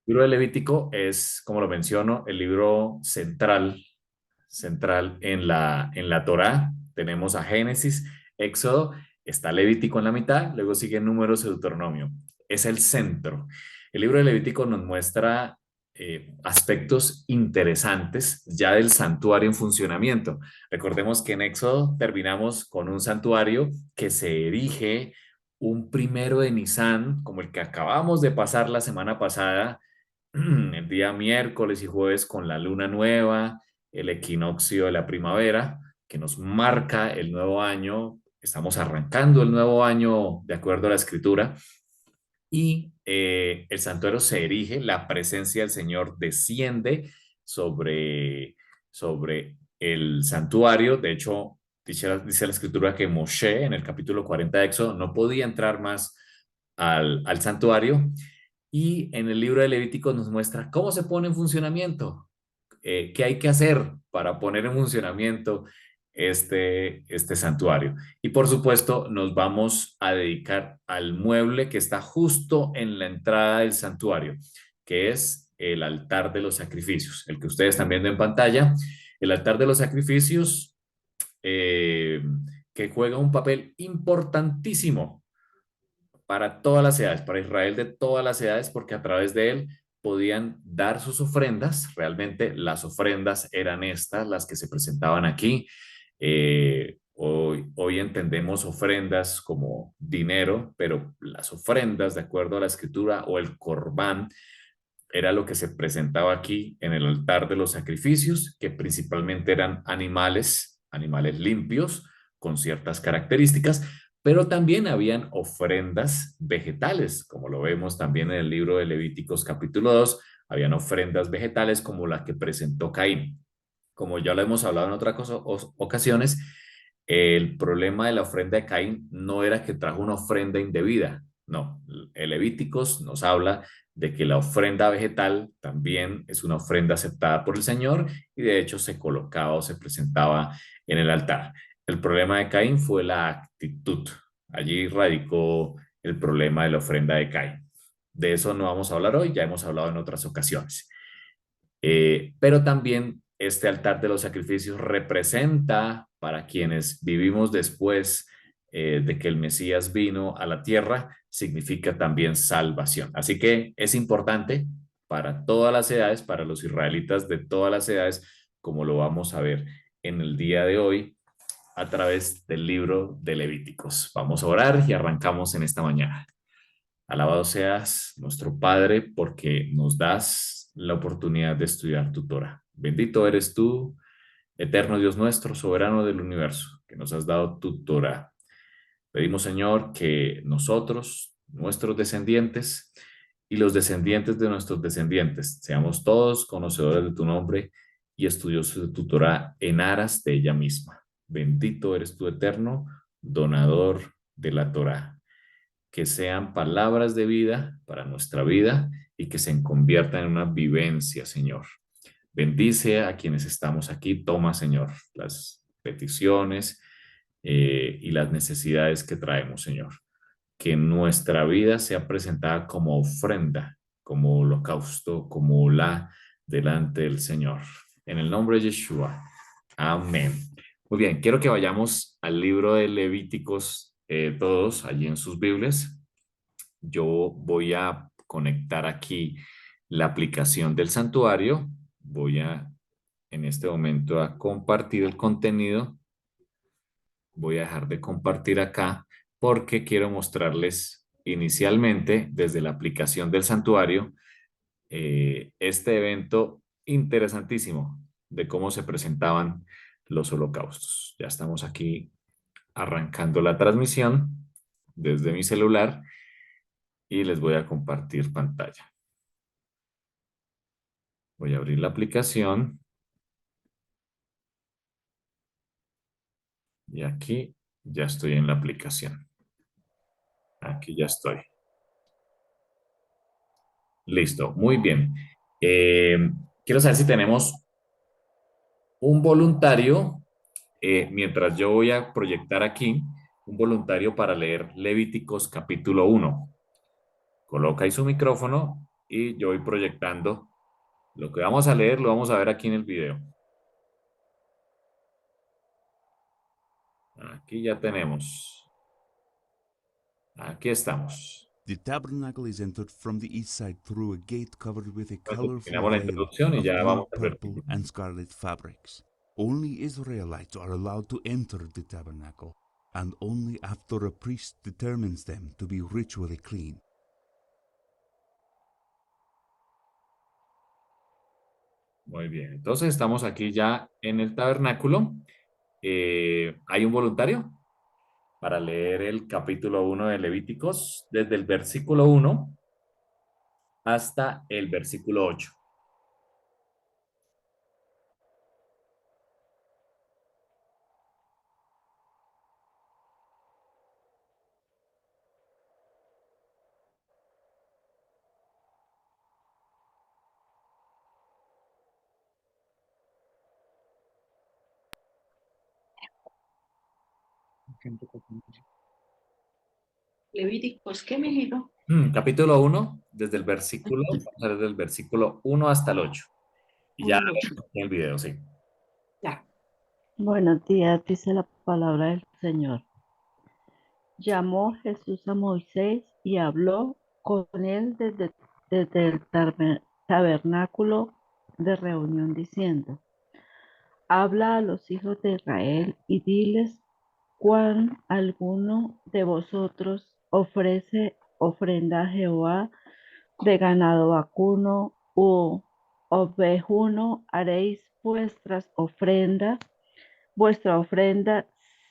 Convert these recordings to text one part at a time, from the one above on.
libro de Levítico es, como lo menciono, el libro central en la Torá. Tenemos a Génesis, Éxodo, está Levítico en la mitad, luego sigue Números y Deuteronomio. Es el centro. El libro de Levítico nos muestra aspectos interesantes ya del santuario en funcionamiento. Recordemos que en Éxodo terminamos con un santuario que se erige un primero de Nisan, como el que acabamos de pasar la semana pasada, el día miércoles y jueves con la luna nueva, el equinoccio de la primavera, que nos marca el nuevo año. Estamos arrancando el nuevo año de acuerdo a la escritura y el santuario se erige, la presencia del Señor desciende sobre el santuario. De hecho, dice la escritura que Moshe en el capítulo 40 de Éxodo no podía entrar más al santuario, y en el libro de Levítico nos muestra cómo se pone en funcionamiento, qué hay que hacer para poner en funcionamiento este santuario. Y por supuesto, nos vamos a dedicar al mueble que está justo en la entrada del santuario, que es el altar de los sacrificios, el que ustedes están viendo en pantalla. El altar de los sacrificios, eh, que juega un papel importantísimo para todas las edades, para Israel de todas las edades, porque a través de él podían dar sus ofrendas. Realmente las ofrendas eran estas, las que se presentaban aquí. Hoy entendemos ofrendas como dinero, pero las ofrendas, de acuerdo a la escritura, o el corbán, era lo que se presentaba aquí en el altar de los sacrificios, que principalmente eran animales limpios, con ciertas características, pero también habían ofrendas vegetales, como lo vemos también en el libro de Levíticos capítulo 2. Habían ofrendas vegetales como la que presentó Caín. Como ya lo hemos hablado en otras ocasiones, el problema de la ofrenda de Caín no era que trajo una ofrenda indebida, no. El Levíticos nos habla de que la ofrenda vegetal también es una ofrenda aceptada por el Señor, y de hecho se colocaba o se presentaba en el altar. El problema de Caín fue la actitud. Allí radicó el problema de la ofrenda de Caín. De eso no vamos a hablar hoy, ya hemos hablado en otras ocasiones. Pero también este altar de los sacrificios representa, para quienes vivimos después de que el Mesías vino a la tierra, significa también salvación. Así que es importante para todas las edades, para los israelitas de todas las edades, como lo vamos a ver en el día de hoy a través del libro de Levíticos. Vamos a orar y arrancamos en esta mañana. Alabado seas nuestro Padre, porque nos das la oportunidad de estudiar tu Torah. Bendito eres tú, eterno Dios nuestro, soberano del universo, que nos has dado tu Torah. Pedimos, Señor, que nosotros, nuestros descendientes y los descendientes de nuestros descendientes, seamos todos conocedores de tu nombre y estudiosos de tu Torah en aras de ella misma. Bendito eres tú, eterno, donador de la Torah. Que sean palabras de vida para nuestra vida y que se conviertan en una vivencia, Señor. Bendice a quienes estamos aquí. Toma, Señor, las peticiones y las necesidades que traemos, Señor. Que nuestra vida sea presentada como ofrenda, como holocausto, como la delante del Señor. En el nombre de Yeshua. Amén. Muy bien, quiero que vayamos al libro de Levíticos, todos allí en sus Biblias. Yo voy a conectar aquí la aplicación del santuario. Voy a, en este momento, a compartir el contenido. Voy a dejar de compartir acá porque quiero mostrarles inicialmente desde la aplicación del santuario este evento interesantísimo de cómo se presentaban los holocaustos. Ya estamos aquí arrancando la transmisión desde mi celular y les voy a compartir pantalla. Voy a abrir la aplicación y aquí ya estoy en la aplicación. Aquí ya estoy. Listo, muy bien. Quiero saber si tenemos un voluntario, mientras yo voy a proyectar aquí, un voluntario para leer Levíticos capítulo 1. Coloca ahí su micrófono y yo voy proyectando lo que vamos a leer, lo vamos a ver aquí en el video. Aquí ya tenemos. Aquí estamos. The tabernacle is entered from the east side through a gate covered with a colorful Terminamos la veil introducción y of ya blue, vamos al purple, versículo. and scarlet fabrics. Only Israelites are allowed to enter the tabernacle, and only after a priest determines them to be ritually clean. Muy bien, entonces estamos aquí ya en el tabernáculo. ¿Hay un voluntario para leer el capítulo 1 de Levíticos desde el versículo 1 hasta el versículo 8? Levíticos, ¿qué me dijo? Capítulo 1 desde el versículo, vamos a ver desde el versículo 1 hasta el 8. Y ya Uno al ocho. en el video, sí. Ya. Buenos días, dice la palabra del Señor. Llamó Jesús a Moisés y habló con él desde el tabernáculo de reunión diciendo, habla a los hijos de Israel y diles cuán alguno de vosotros ofrece ofrenda a Jehová de ganado vacuno u ovejuno, haréis vuestra ofrenda,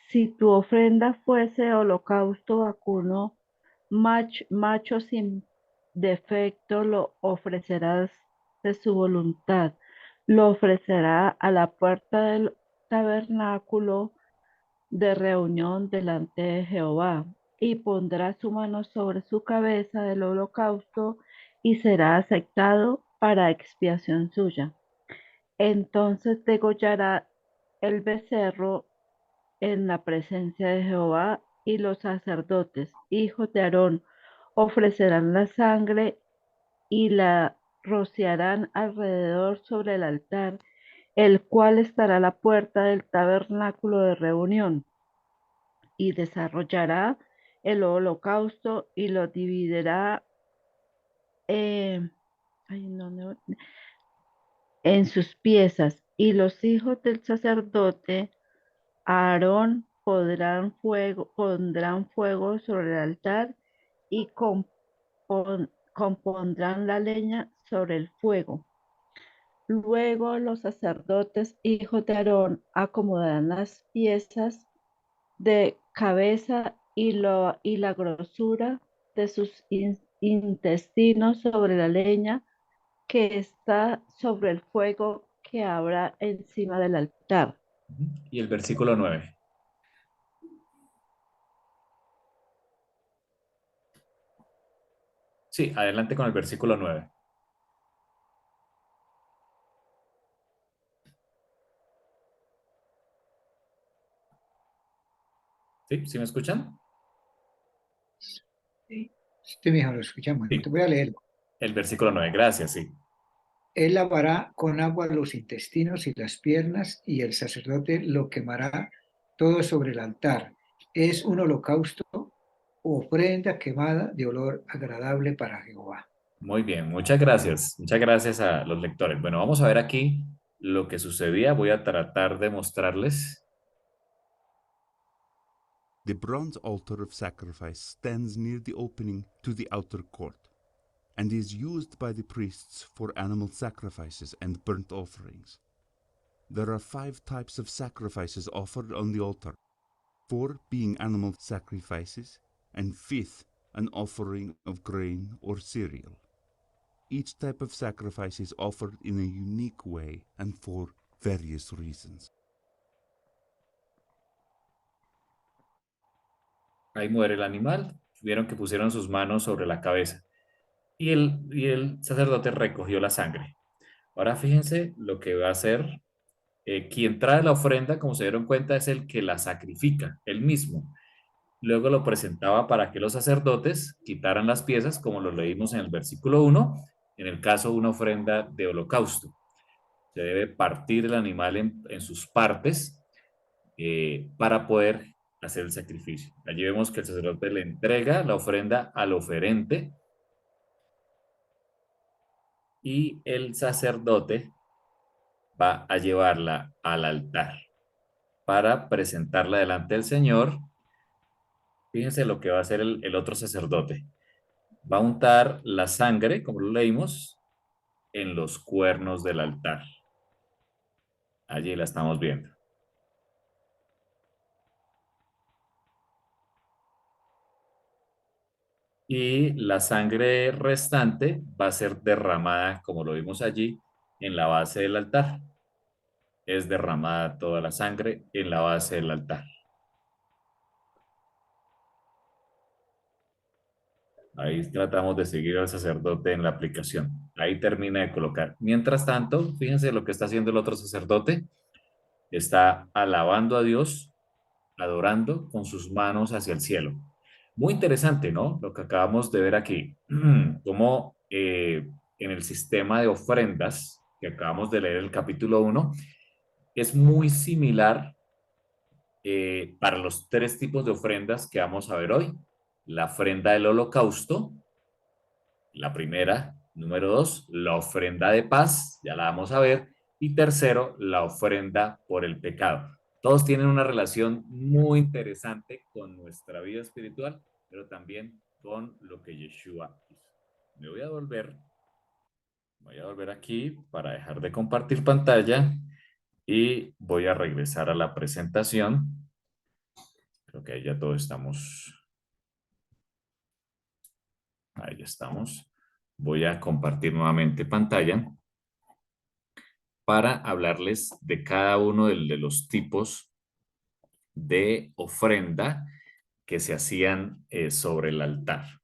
si tu ofrenda fuese holocausto vacuno, macho sin defecto, lo ofrecerás de su voluntad. Lo ofrecerá a la puerta del tabernáculo de reunión delante de Jehová, y pondrá su mano sobre su cabeza del holocausto, y será aceptado para expiación suya. Entonces degollará el becerro en la presencia de Jehová, y los sacerdotes, hijos de Aarón, ofrecerán la sangre y la rociarán alrededor sobre el altar, el cual estará a la puerta del tabernáculo de reunión, y desarrollará el holocausto y lo dividirá eh, ay, en sus piezas, y los hijos del sacerdote Aarón pondrán fuego sobre el altar y compondrán la leña sobre el fuego. Luego los sacerdotes, hijos de Aarón, acomodarán las piezas de cabeza y la grosura de sus intestinos sobre la leña que está sobre el fuego que habrá encima del altar. Y el versículo 9. Sí, adelante con el versículo 9. ¿Sí? ¿Sí me escuchan? Sí. Sí, mijo, lo escuchamos. Sí. Te voy a leer. El versículo 9, gracias, sí. Él lavará con agua los intestinos y las piernas, y el sacerdote lo quemará todo sobre el altar. Es un holocausto o ofrenda quemada de olor agradable para Jehová. Muy bien, muchas gracias. Muchas gracias a los lectores. Bueno, vamos a ver aquí lo que sucedía. Voy a tratar de mostrarles. The bronze altar of sacrifice stands near the opening to the outer court, and is used by the priests for animal sacrifices and burnt offerings. There are 5 types of sacrifices offered on the altar, 4 being animal sacrifices, and 5th an offering of grain or cereal. Each type of sacrifice is offered in a unique way and for various reasons. Ahí muere el animal. Vieron que pusieron sus manos sobre la cabeza. Y el sacerdote recogió la sangre. Ahora fíjense lo que va a hacer. Quien trae la ofrenda, como se dieron cuenta, es el que la sacrifica, él mismo. Luego lo presentaba para que los sacerdotes quitaran las piezas, como lo leímos en el versículo 1, en el caso de una ofrenda de holocausto. Se debe partir el animal en sus partes para poder hacer el sacrificio. Allí vemos que el sacerdote le entrega la ofrenda al oferente y el sacerdote va a llevarla al altar para presentarla delante del Señor. Fíjense lo que va a hacer el otro sacerdote. Va a untar la sangre, como lo leímos, en los cuernos del altar. Allí la estamos viendo. Y la sangre restante va a ser derramada, como lo vimos allí, en la base del altar. Es derramada toda la sangre en la base del altar. Ahí tratamos de seguir al sacerdote en la aplicación. Ahí termina de colocar. Mientras tanto, fíjense lo que está haciendo el otro sacerdote. Está alabando a Dios, adorando con sus manos hacia el cielo. Muy interesante, ¿no? Lo que acabamos de ver aquí. Como en el sistema de ofrendas que acabamos de leer el capítulo 1, es muy similar para los tres tipos de ofrendas que vamos a ver hoy. La ofrenda del holocausto, la primera. Número 2, la ofrenda de paz, ya la vamos a ver. Y tercero, la ofrenda por el pecado. Todos tienen una relación muy interesante con nuestra vida espiritual, pero también con lo que Yeshua hizo. Me voy a volver aquí para dejar de compartir pantalla y voy a regresar a la presentación. Creo que ahí ya todos estamos. Ahí estamos. Voy a compartir nuevamente pantalla para hablarles de cada uno de los tipos de ofrenda que se hacían sobre el altar.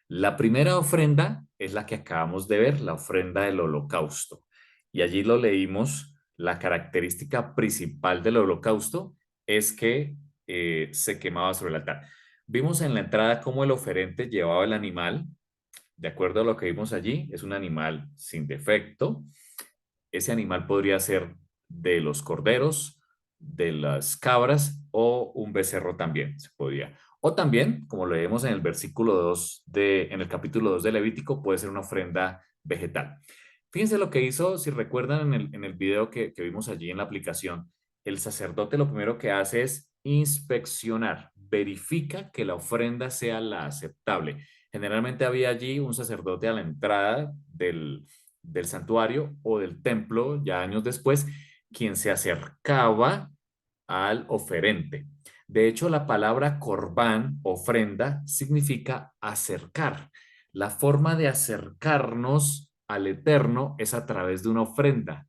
La primera ofrenda es la que acabamos de ver, la ofrenda del holocausto. Y allí lo leímos, la característica principal del holocausto es que se quemaba sobre el altar. Vimos en la entrada cómo el oferente llevaba el animal, de acuerdo a lo que vimos allí, es un animal sin defecto. Ese animal podría ser de los corderos, de las cabras o un becerro también se podía. O también, como lo leemos en el versículo 2 en el capítulo 2 de Levítico, puede ser una ofrenda vegetal. Fíjense lo que hizo, si recuerdan en el video que vimos allí en la aplicación, el sacerdote lo primero que hace es inspeccionar, verifica que la ofrenda sea la aceptable. Generalmente había allí un sacerdote a la entrada del santuario o del templo, ya años después, quien se acercaba al oferente. De hecho, la palabra corbán, ofrenda, significa acercar. La forma de acercarnos al Eterno es a través de una ofrenda.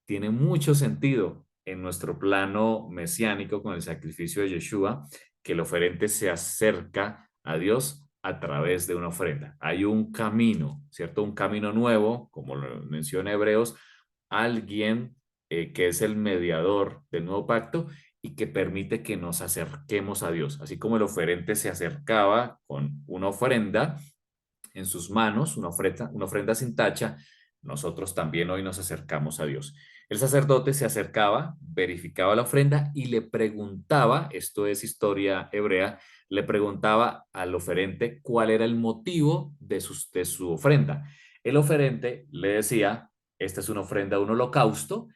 Tiene mucho sentido en nuestro plano mesiánico con el sacrificio de Yeshua, que el oferente se acerca a Dios a través de una ofrenda. Hay un camino, ¿cierto? Un camino nuevo, como lo menciona Hebreos, alguien que es el mediador del nuevo pacto y que permite que nos acerquemos a Dios. Así como el oferente se acercaba con una ofrenda en sus manos, una ofrenda sin tacha, nosotros también hoy nos acercamos a Dios. El sacerdote se acercaba, verificaba la ofrenda y le preguntaba, esto es historia hebrea, le preguntaba al oferente cuál era el motivo de su ofrenda. El oferente le decía, esta es una ofrenda de un holocausto,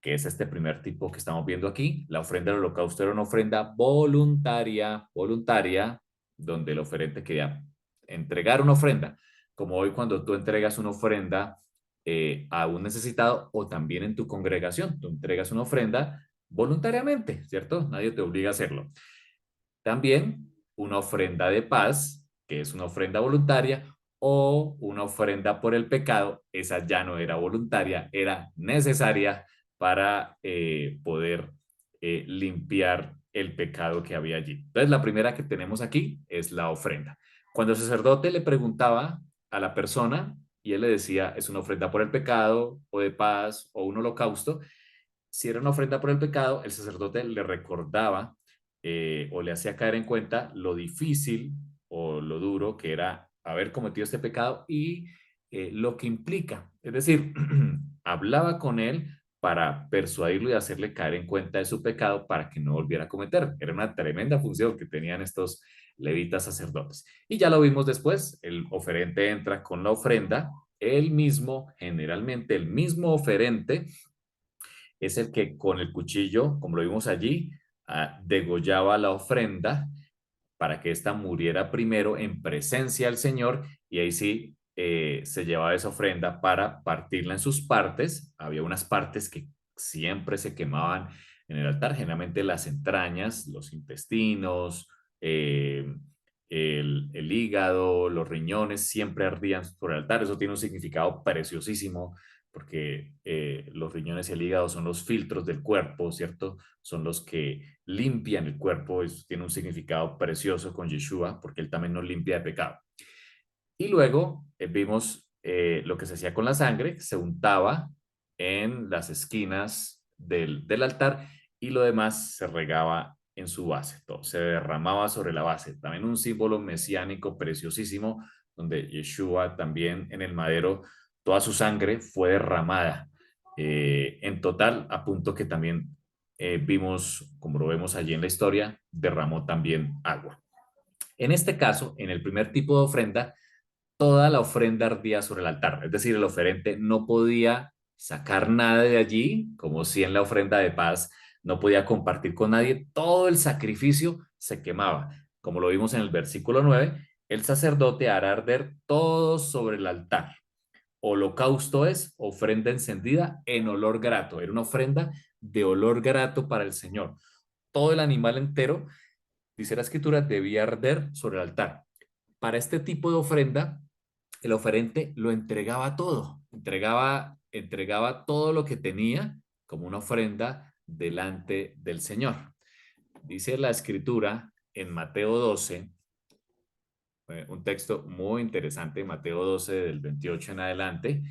que es este primer tipo que estamos viendo aquí. La ofrenda del holocausto era una ofrenda voluntaria, donde el oferente quería entregar una ofrenda, como hoy cuando tú entregas una ofrenda a un necesitado o también en tu congregación, tú entregas una ofrenda voluntariamente, ¿cierto? Nadie te obliga a hacerlo. También una ofrenda de paz, que es una ofrenda voluntaria, o una ofrenda por el pecado, esa ya no era voluntaria, era necesaria para poder limpiar el pecado que había allí. Entonces, la primera que tenemos aquí es la ofrenda. Cuando el sacerdote le preguntaba a la persona y él le decía, es una ofrenda por el pecado o de paz o un holocausto, si era una ofrenda por el pecado, el sacerdote le recordaba o le hacía caer en cuenta lo difícil o lo duro que era haber cometido este pecado y lo que implica. Es decir, hablaba con él para persuadirlo y hacerle caer en cuenta de su pecado para que no volviera a cometer. Era una tremenda función que tenían estos levitas sacerdotes. Y ya lo vimos después, el oferente entra con la ofrenda, él mismo, generalmente el mismo oferente, es el que con el cuchillo, como lo vimos allí, degollaba la ofrenda para que ésta muriera primero en presencia del Señor y ahí sí se llevaba esa ofrenda para partirla en sus partes. Había unas partes que siempre se quemaban en el altar, generalmente las entrañas, los intestinos, el hígado, los riñones, siempre ardían por el altar. Eso tiene un significado preciosísimo porque los riñones y el hígado son los filtros del cuerpo, ¿cierto? Son los que limpian el cuerpo. Eso tiene un significado precioso con Yeshua, porque él también nos limpia de pecado. Y luego vimos lo que se hacía con la sangre, se untaba en las esquinas del altar y lo demás se regaba en su base, todo se derramaba sobre la base. También un símbolo mesiánico preciosísimo, donde Yeshua también en el madero, toda su sangre fue derramada en total, a punto que también vimos, como lo vemos allí en la historia, derramó también agua. En este caso, en el primer tipo de ofrenda, toda la ofrenda ardía sobre el altar, es decir, el oferente no podía sacar nada de allí, como si en la ofrenda de paz no podía compartir con nadie, todo el sacrificio se quemaba. Como lo vimos en el versículo 9, el sacerdote hará arder todo sobre el altar. Holocausto es ofrenda encendida en olor grato, era una ofrenda de olor grato para el Señor. Todo el animal entero, dice la escritura, debía arder sobre el altar. Para este tipo de ofrenda, el oferente lo entregaba todo, entregaba todo lo que tenía como una ofrenda delante del Señor. Dice la escritura en Mateo 12, un texto muy interesante, Mateo 12 del 28 en adelante,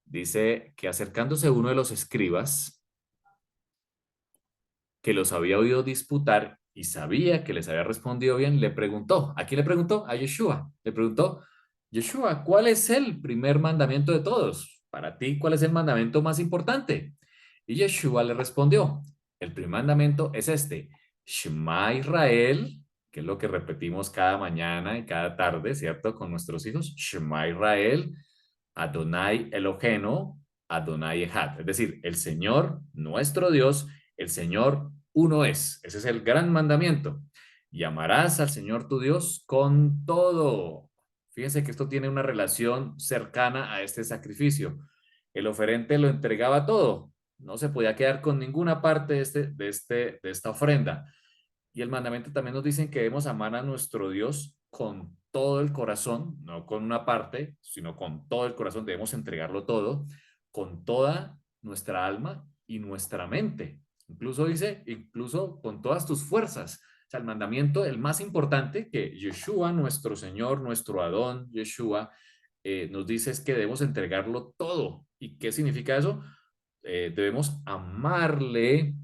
dice que acercándose uno de los escribas que los había oído disputar y sabía que les había respondido bien, le preguntó, ¿a quién le preguntó? A Yeshua, le preguntó, Yeshua, ¿cuál es el primer mandamiento de todos? Para ti, ¿cuál es el mandamiento más importante? Y Yeshua le respondió, el primer mandamiento es este, Shema Israel, que es lo que repetimos cada mañana y cada tarde, ¿cierto? Con nuestros hijos, Shema Israel, Adonai Eloheno, Adonai Echad, es decir, el Señor, nuestro Dios, el Señor uno es. Ese es el gran mandamiento. Y amarás al Señor tu Dios con todo. Fíjense que esto tiene una relación cercana a este sacrificio. El oferente lo entregaba todo. No se podía quedar con ninguna parte de esta ofrenda. Y el mandamiento también nos dice que debemos amar a nuestro Dios con todo el corazón, no con una parte, sino con todo el corazón. Debemos entregarlo todo, con toda nuestra alma y nuestra mente. Incluso dice, incluso con todas tus fuerzas. O sea, el mandamiento, el más importante que Yeshua, nuestro Señor, nuestro Adón, Yeshua, nos dice es que debemos entregarlo todo. ¿Y qué significa eso? Debemos amarle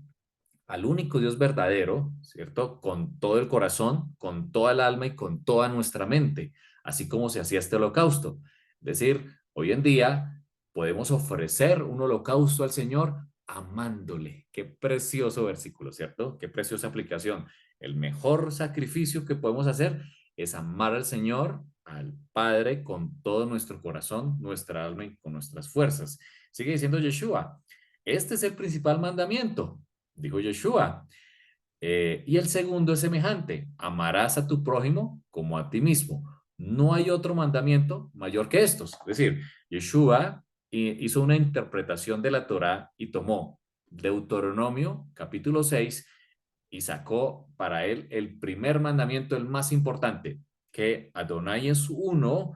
al único Dios verdadero, ¿cierto? Con todo el corazón, con toda el alma y con toda nuestra mente, así como se hacía este holocausto. Es decir, hoy en día podemos ofrecer un holocausto al Señor amándole. Qué precioso versículo, ¿cierto? Qué preciosa aplicación. El mejor sacrificio que podemos hacer es amar al Señor, al Padre, con todo nuestro corazón, nuestra alma y con nuestras fuerzas. Sigue diciendo Yeshua, este es el principal mandamiento, dijo Yeshua. Y el segundo es semejante, amarás a tu prójimo como a ti mismo. No hay otro mandamiento mayor que estos. Es decir, Yeshua hizo una interpretación de la Torá y tomó Deuteronomio capítulo 6 y sacó para él el primer mandamiento, el más importante, que Adonai es uno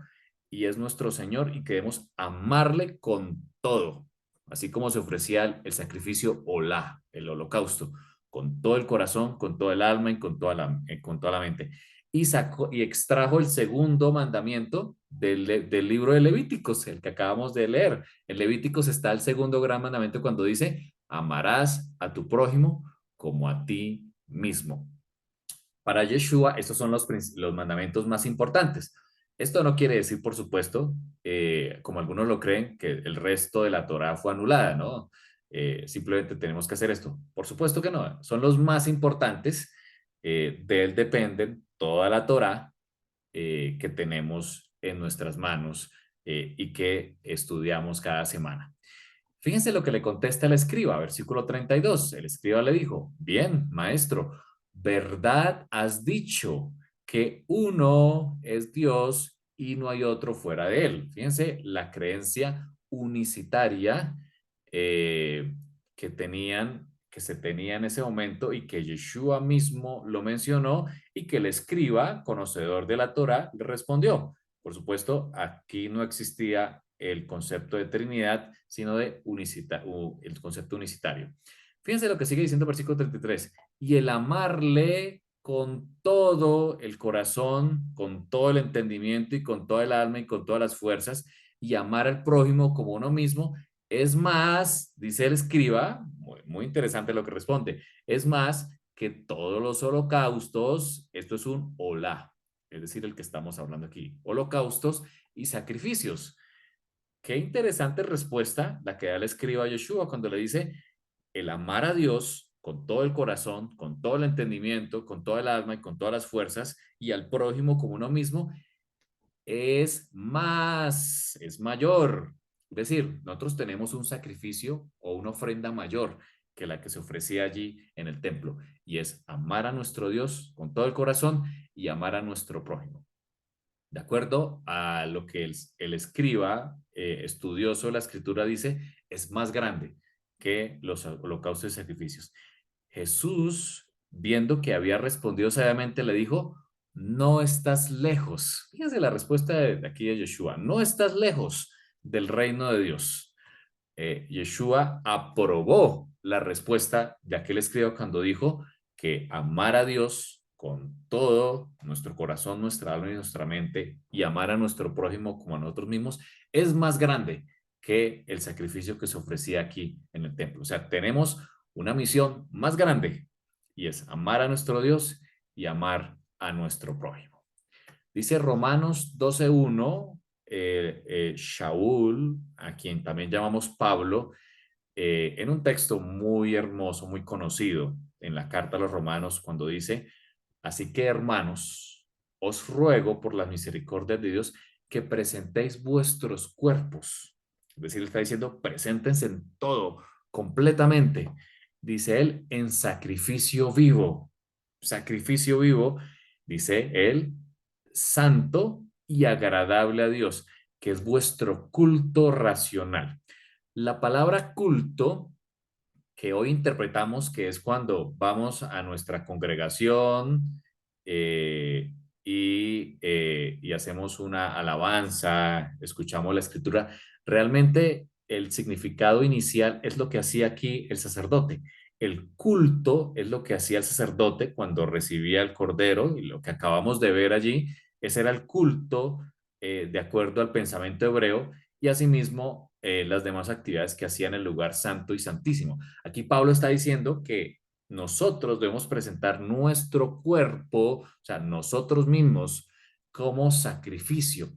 y es nuestro Señor y que debemos amarle con todo, así como se ofrecía el sacrificio olá, el holocausto, con todo el corazón, con todo el alma y con toda la mente. Y sacó y extrajo el segundo mandamiento del libro de Levíticos, el que acabamos de leer. En Levíticos está el segundo gran mandamiento cuando dice, amarás a tu prójimo como a ti mismo. Para Yeshua, estos son los mandamientos más importantes. Esto no quiere decir, por supuesto, como algunos lo creen, que el resto de la Torá fue anulada, ¿no? Simplemente tenemos que hacer esto. Por supuesto que no, son los más importantes. De él dependen toda la Torá que tenemos en nuestras manos y que estudiamos cada semana. Fíjense lo que le contesta el escriba, versículo 32. El escriba le dijo, bien, maestro, verdad has dicho que uno es Dios y no hay otro fuera de él. Fíjense la creencia unicitaria que se tenía en ese momento y que Yeshua mismo lo mencionó y que el escriba, conocedor de la Torá, le respondió. Por supuesto, aquí no existía el concepto de Trinidad, sino de el concepto unicitario. Fíjense lo que sigue diciendo el versículo 33. Y el amarle con todo el corazón, con todo el entendimiento y con toda el alma y con todas las fuerzas, y amar al prójimo como uno mismo, es más, dice el escriba, muy interesante lo que responde, es más que todos los holocaustos, esto es un olá, es decir, el que estamos hablando aquí, holocaustos y sacrificios. Qué interesante respuesta la que da el escriba a Yeshua cuando le dice, el amar a Dios con todo el corazón, con todo el entendimiento, con toda el alma y con todas las fuerzas, y al prójimo como uno mismo, es mayor. Es decir, nosotros tenemos un sacrificio o una ofrenda mayor que la que se ofrecía allí en el templo, y es amar a nuestro Dios con todo el corazón y amar a nuestro prójimo. De acuerdo a lo que el escriba estudioso de la escritura dice, es más grande que los holocaustos y sacrificios. Jesús, viendo que había respondido sabiamente, le dijo, no estás lejos. Fíjense la respuesta de aquí de Yeshua, no estás lejos del reino de Dios. Yeshua aprobó la respuesta de aquel escriba cuando dijo que amar a Dios con todo nuestro corazón, nuestra alma y nuestra mente y amar a nuestro prójimo como a nosotros mismos es más grande que el sacrificio que se ofrecía aquí en el templo. O sea, tenemos una misión más grande y es amar a nuestro Dios y amar a nuestro prójimo. Dice Romanos 12:1, Shaul, a quien también llamamos Pablo, en un texto muy hermoso, muy conocido en la carta a los Romanos, cuando dice, así que hermanos, os ruego por las misericordias de Dios que presentéis vuestros cuerpos. Es decir, está diciendo, preséntense en todo, completamente. Dice él, en sacrificio vivo. Sacrificio vivo, dice él, santo y agradable a Dios, que es vuestro culto racional. La palabra culto que hoy interpretamos que es cuando vamos a nuestra congregación eh, y hacemos una alabanza, escuchamos la escritura, realmente el significado inicial es lo que hacía aquí el sacerdote. El culto es lo que hacía el sacerdote cuando recibía el cordero y lo que acabamos de ver allí, ese era el culto de acuerdo al pensamiento hebreo y asimismo las demás actividades que hacía en el lugar santo y santísimo. Aquí Pablo está diciendo que nosotros debemos presentar nuestro cuerpo, o sea, nosotros mismos, como sacrificio.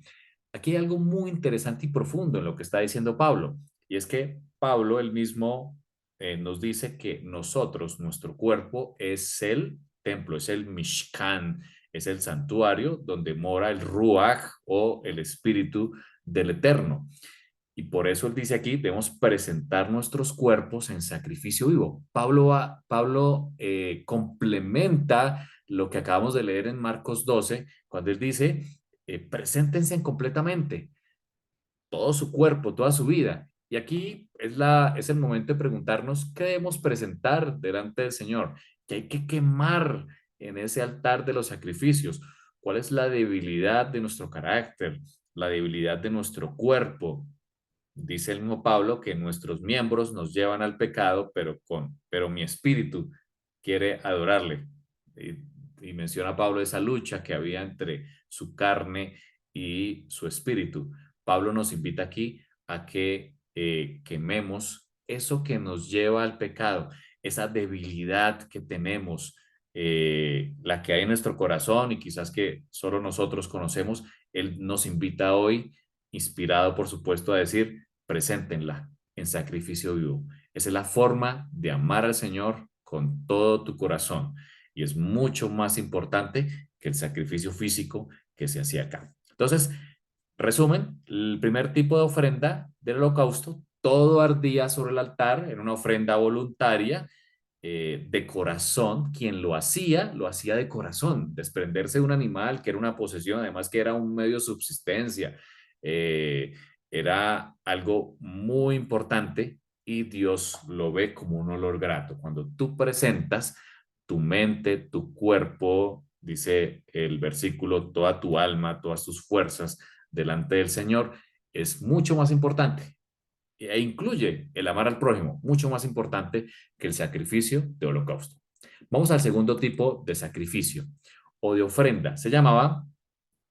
Aquí hay algo muy interesante y profundo en lo que está diciendo Pablo, y es que Pablo él mismo nos dice que nosotros, nuestro cuerpo es el templo, es el Mishkan, es el santuario donde mora el Ruach o el Espíritu del Eterno. Y por eso él dice aquí, debemos presentar nuestros cuerpos en sacrificio vivo. Pablo complementa lo que acabamos de leer en Marcos 12, cuando él dice, preséntense completamente, todo su cuerpo, toda su vida. Y aquí es el momento de preguntarnos qué debemos presentar delante del Señor, qué hay que quemar en ese altar de los sacrificios, cuál es la debilidad de nuestro carácter, la debilidad de nuestro cuerpo. Dice el mismo Pablo que nuestros miembros nos llevan al pecado, pero mi espíritu quiere adorarle. Y menciona Pablo esa lucha que había entre su carne y su espíritu. Pablo nos invita aquí a que quememos eso que nos lleva al pecado, esa debilidad que tenemos, la que hay en nuestro corazón y quizás que solo nosotros conocemos, Él nos invita hoy, inspirado por supuesto, a decir, preséntenla en sacrificio vivo. Esa es la forma de amar al Señor con todo tu corazón y es mucho más importante que el sacrificio físico que se hacía acá. Entonces, resumen, el primer tipo de ofrenda del holocausto, todo ardía sobre el altar en una ofrenda voluntaria de corazón. Quien lo hacía de corazón, desprenderse de un animal que era una posesión, además que era un medio de subsistencia, eh, era algo muy importante y Dios lo ve como un olor grato. Cuando tú presentas tu mente, tu cuerpo, dice el versículo, toda tu alma, todas tus fuerzas delante del Señor, es mucho más importante e incluye el amar al prójimo, mucho más importante que el sacrificio de holocausto. Vamos al segundo tipo de sacrificio o de ofrenda. Se llamaba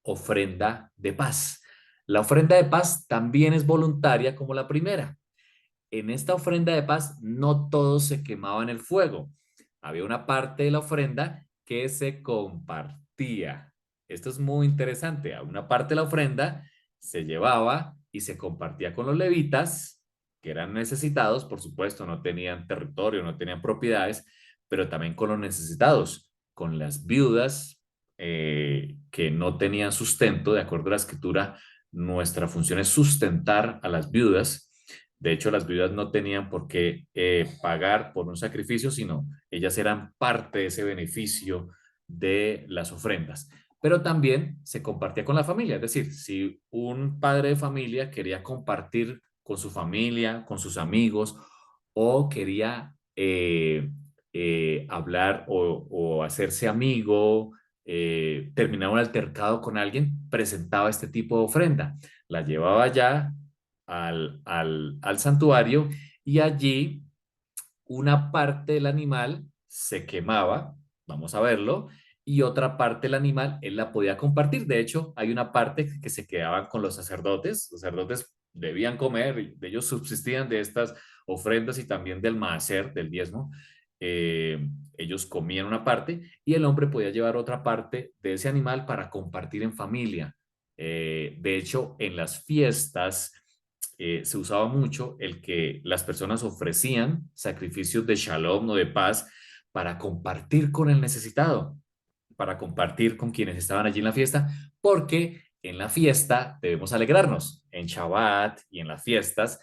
ofrenda de paz. La ofrenda de paz también es voluntaria como la primera. En esta ofrenda de paz no todo se quemaba en el fuego. Había una parte de la ofrenda que se compartía. Esto es muy interesante. Una parte de la ofrenda se llevaba y se compartía con los levitas, que eran necesitados, por supuesto, no tenían territorio, no tenían propiedades, pero también con los necesitados, con las viudas que no tenían sustento. De acuerdo a la escritura, nuestra función es sustentar a las viudas. De hecho, las viudas no tenían por qué pagar por un sacrificio, sino ellas eran parte de ese beneficio de las ofrendas. Pero también se compartía con la familia, es decir, si un padre de familia quería compartir con su familia, con sus amigos, o quería hablar o hacerse amigo, terminar un altercado con alguien, presentaba este tipo de ofrenda. La llevaba ya al santuario y allí una parte del animal se quemaba, vamos a verlo, y otra parte del animal él la podía compartir. De hecho, hay una parte que se quedaban con los sacerdotes debían comer, ellos subsistían de estas ofrendas y también del maaser, del diezmo. Ellos comían una parte y el hombre podía llevar otra parte de ese animal para compartir en familia. De hecho, en las fiestas se usaba mucho el que las personas ofrecían sacrificios de shalom o de paz para compartir con el necesitado, para compartir con quienes estaban allí en la fiesta, porque en la fiesta debemos alegrarnos. En Shabbat y en las fiestas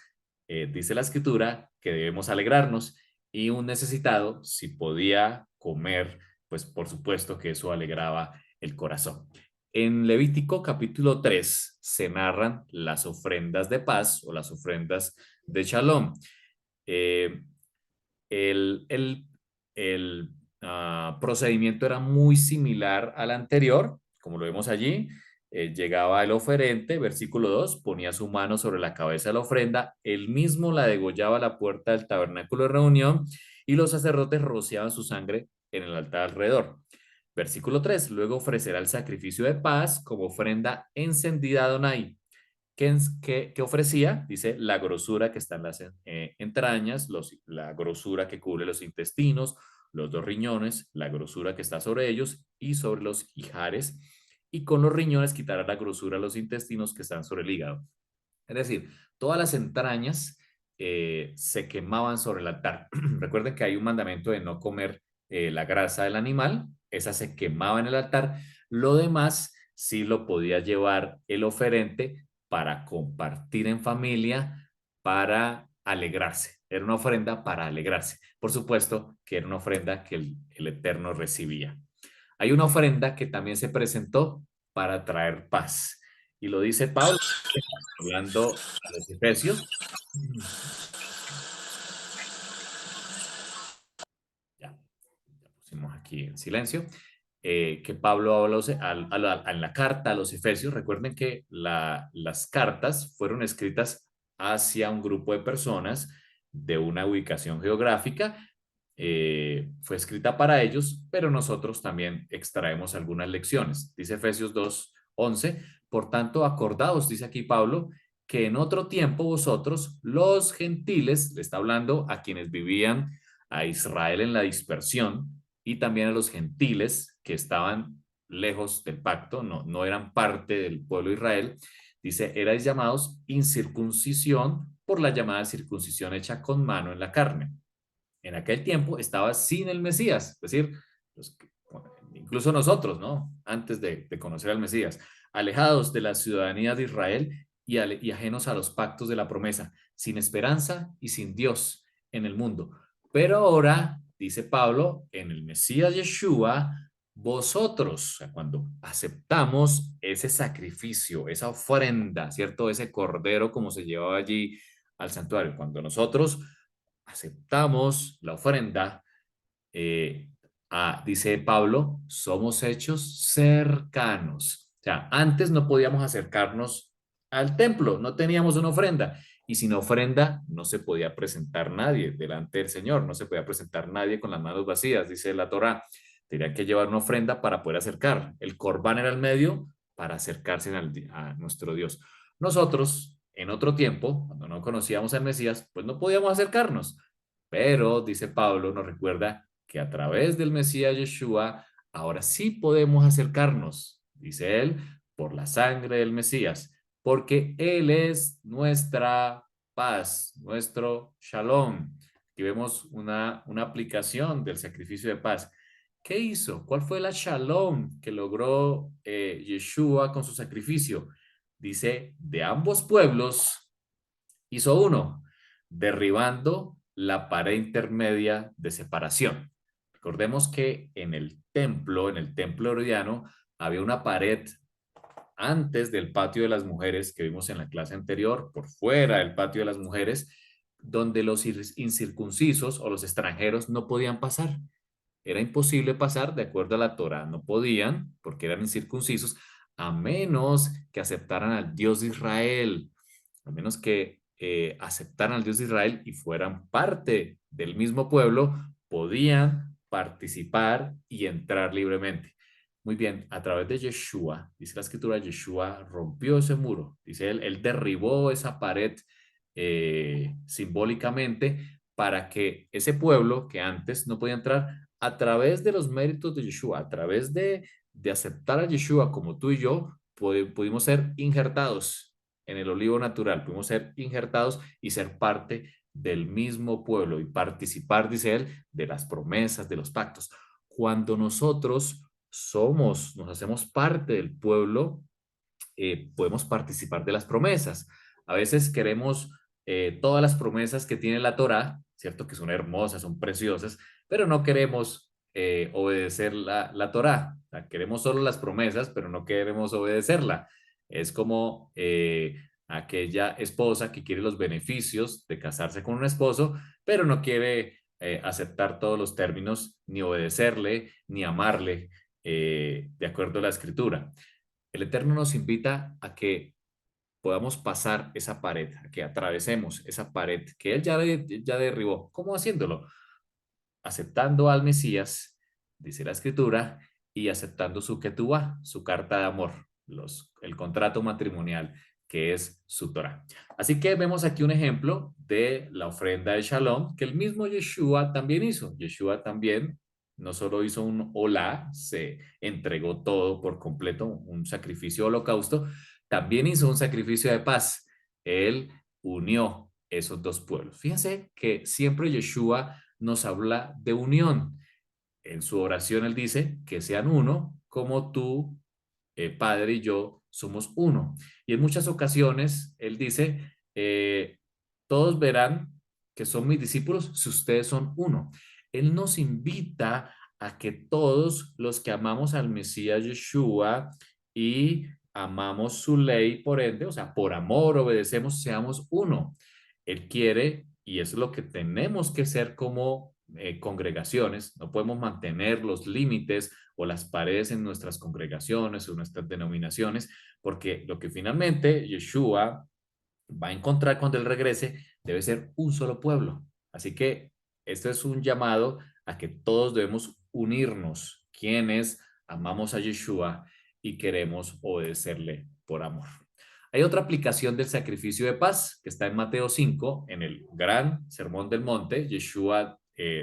dice la escritura que debemos alegrarnos y un necesitado, si podía comer, pues por supuesto que eso alegraba el corazón. En Levítico capítulo 3 se narran las ofrendas de paz o las ofrendas de shalom. Eh, el el, el procedimiento era muy similar al anterior, como lo vemos allí. Llegaba el oferente, versículo 2, ponía su mano sobre la cabeza de la ofrenda, él mismo la degollaba a la puerta del tabernáculo de reunión y los sacerdotes rociaban su sangre en el altar alrededor. Versículo 3, luego ofrecerá el sacrificio de paz como ofrenda encendida a Adonai. ¿Qué ofrecía? Dice la grosura que está en las entrañas, la grosura que cubre los intestinos, los dos riñones, la grosura que está sobre ellos y sobre los ijares, y con los riñones quitará la grosura a los intestinos que están sobre el hígado. Es decir, todas las entrañas se quemaban sobre el altar. Recuerden que hay un mandamiento de no comer la grasa del animal, esa se quemaba en el altar. Lo demás sí lo podía llevar el oferente para compartir en familia, para alegrarse. Era una ofrenda para alegrarse. Por supuesto que era una ofrenda que el Eterno recibía. Hay una ofrenda que también se presentó para traer paz. Y lo dice Pablo, hablando a los Efesios. Ya pusimos aquí en silencio. Que Pablo habló en la carta a los Efesios. Recuerden que las cartas fueron escritas hacia un grupo de personas de una ubicación geográfica. Fue escrita para ellos, pero nosotros también extraemos algunas lecciones. Dice Efesios 2:11, por tanto, acordaos, dice aquí Pablo, que en otro tiempo vosotros, los gentiles, le está hablando a quienes vivían a Israel en la dispersión y también a los gentiles que estaban lejos del pacto, no eran parte del pueblo de Israel. Dice, erais llamados incircuncisión por la llamada circuncisión hecha con mano en la carne. En aquel tiempo estaba sin el Mesías, es decir, incluso nosotros, ¿no? Antes de conocer al Mesías, alejados de la ciudadanía de Israel y ajenos a los pactos de la promesa, sin esperanza y sin Dios en el mundo. Pero ahora, dice Pablo, en el Mesías Yeshua, vosotros, o sea, cuando aceptamos ese sacrificio, esa ofrenda, ¿cierto? Ese cordero como se llevaba allí al santuario, cuando nosotros aceptamos la ofrenda, dice Pablo, somos hechos cercanos. O sea, antes no podíamos acercarnos al templo, no teníamos una ofrenda. Y sin ofrenda no se podía presentar nadie delante del Señor, no se podía presentar nadie con las manos vacías, dice la Torá. Tenía que llevar una ofrenda para poder acercar. El corbán era el medio para acercarse a nuestro Dios. Nosotros, en otro tiempo, cuando no conocíamos al Mesías, pues no podíamos acercarnos. Pero, dice Pablo, nos recuerda que a través del Mesías Yeshua, ahora sí podemos acercarnos, dice él, por la sangre del Mesías, porque Él es nuestra paz, nuestro shalom. Aquí vemos una aplicación del sacrificio de paz. ¿Qué hizo? ¿Cuál fue la shalom que logró Yeshua con su sacrificio? Dice, de ambos pueblos hizo uno, derribando la pared intermedia de separación. Recordemos que en el templo herodiano, había una pared antes del patio de las mujeres que vimos en la clase anterior, por fuera del patio de las mujeres, donde los incircuncisos o los extranjeros no podían pasar. Era imposible pasar de acuerdo a la Torá, no podían porque eran incircuncisos, a menos que aceptaran al Dios de Israel, a menos que aceptaran al Dios de Israel y fueran parte del mismo pueblo, podían participar y entrar libremente. Muy bien, a través de Yeshua, dice la escritura, Yeshua rompió ese muro, dice él derribó esa pared simbólicamente para que ese pueblo que antes no podía entrar, a través de los méritos de Yeshua, a través de aceptar a Yeshua como tú y yo, pudimos ser injertados en el olivo natural, pudimos ser injertados y ser parte del mismo pueblo y participar, dice él, de las promesas, de los pactos. Cuando nosotros nos hacemos parte del pueblo, podemos participar de las promesas. A veces queremos todas las promesas que tiene la Torá, ¿cierto? Que son hermosas, son preciosas, pero no queremos obedecer la Torá. O sea, queremos solo las promesas, pero no queremos obedecerla. Es como aquella esposa que quiere los beneficios de casarse con un esposo, pero no quiere aceptar todos los términos, ni obedecerle, ni amarle, de acuerdo a la escritura. El Eterno nos invita a que podamos pasar esa pared, a que atravesemos esa pared que Él ya derribó. ¿Cómo haciéndolo? Aceptando al Mesías, dice la Escritura, y aceptando su ketubá, su carta de amor, el contrato matrimonial, que es su Torah. Así que vemos aquí un ejemplo de la ofrenda de Shalom que el mismo Yeshua también hizo. Yeshua también no solo hizo un olá, se entregó todo por completo, un sacrificio holocausto, también hizo un sacrificio de paz. Él unió esos dos pueblos. Fíjense que siempre Yeshua nos habla de unión. En su oración él dice que sean uno como tú, Padre, y yo somos uno. Y en muchas ocasiones él dice, todos verán que son mis discípulos si ustedes son uno. Él nos invita a que todos los que amamos al Mesías Yeshua y amamos su ley, por ende, o sea, por amor obedecemos, seamos uno. Él quiere, y eso es lo que tenemos que ser como congregaciones, no podemos mantener los límites o las paredes en nuestras congregaciones o nuestras denominaciones, porque lo que finalmente Yeshua va a encontrar cuando Él regrese debe ser un solo pueblo. Así que este es un llamado a que todos debemos unirnos, quienes amamos a Yeshua y queremos obedecerle por amor. Hay otra aplicación del sacrificio de paz que está en Mateo 5, en el gran sermón del monte. Yeshua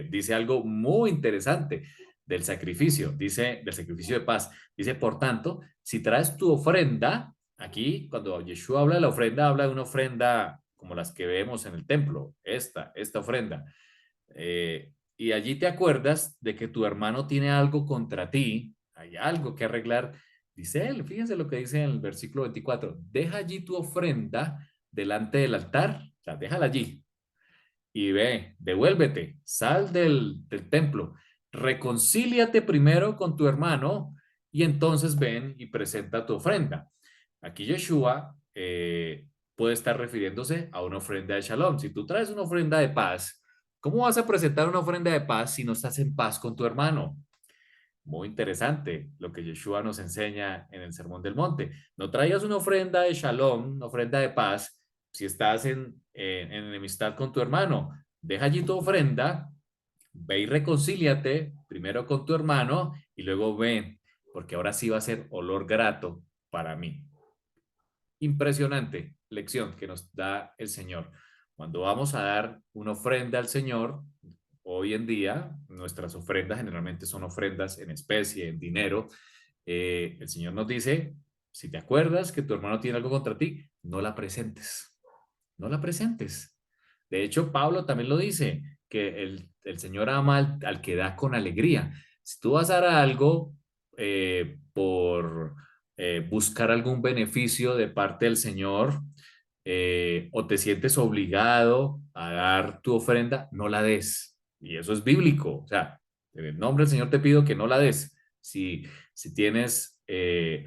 dice algo muy interesante. del sacrificio, dice, del sacrificio de paz. Dice, por tanto, si traes tu ofrenda, aquí cuando Yeshua habla de la ofrenda, habla de una ofrenda como las que vemos en el templo, esta ofrenda. Y allí te acuerdas de que tu hermano tiene algo contra ti, hay algo que arreglar. Dice él, fíjense lo que dice en el versículo 24, deja allí tu ofrenda delante del altar, o sea, déjala allí y ve, devuélvete, sal del templo, reconcíliate primero con tu hermano y entonces ven y presenta tu ofrenda. Aquí Yeshua puede estar refiriéndose a una ofrenda de shalom. Si tú traes una ofrenda de paz, ¿cómo vas a presentar una ofrenda de paz si no estás en paz con tu hermano? Muy interesante lo que Yeshua nos enseña en el Sermón del Monte. No traigas una ofrenda de shalom, una ofrenda de paz, si estás en enemistad con tu hermano. Deja allí tu ofrenda, ve y reconcíliate primero con tu hermano y luego ven, porque ahora sí va a ser olor grato para mí. Impresionante lección que nos da el Señor. Cuando vamos a dar una ofrenda al Señor, hoy en día nuestras ofrendas generalmente son ofrendas en especie, en dinero. El Señor nos dice, si te acuerdas que tu hermano tiene algo contra ti, no la presentes. No la presentes. De hecho, Pablo también lo dice, que el Señor ama al que da con alegría. Si tú vas a dar algo por buscar algún beneficio de parte del Señor o te sientes obligado a dar tu ofrenda, no la des. Y eso es bíblico. O sea, en el nombre del Señor te pido que no la des. Si tienes